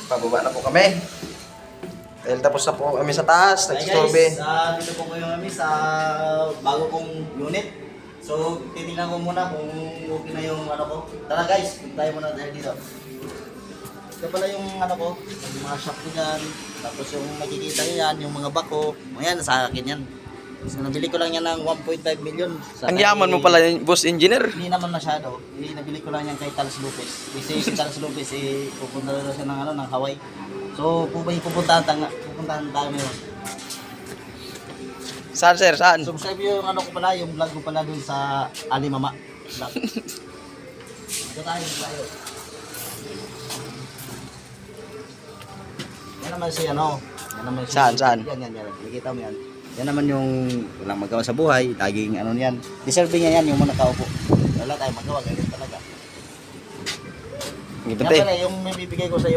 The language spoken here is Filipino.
Pababa na po kami. Dahil tapos na po kami sa taas, Hi nagsisorbe. guys, dito po kayo kami sa bago kong unit. So, titingnan ko muna kung okay na yung ano ko. Tara guys, tayo muna tayo dito. Ito pala yung ano ko, yung mga shop ko dyan. Tapos yung makikita nyo yan, yung mga bako. Yan, sa akin yan. So, nabili ko lang yan ng 1.5 million. Ang yaman mo pala, boss engineer. Hindi naman masyado. Nabili ko lang yan kay Carlos Lopez. Kasi si Carlos Lopez, pupunta na siya ng, ng Hawaii. So, pupuntahan tayo ngayon. Saan sir, saan? Subscribe yung ano ko pala, yung vlog ko pala dun sa Ali Mama vlog. Ito tayo. Yan naman si ano. Yan naman si, Saan? Yan. Nakikita mo yan. Yan naman yung walang magawa sa buhay. Laging ano yan. Deserving niya yan yung mga nakaupo. Wala tayong magawa. Ganyan talaga. Yan pala yung may bibigay ko sa iyo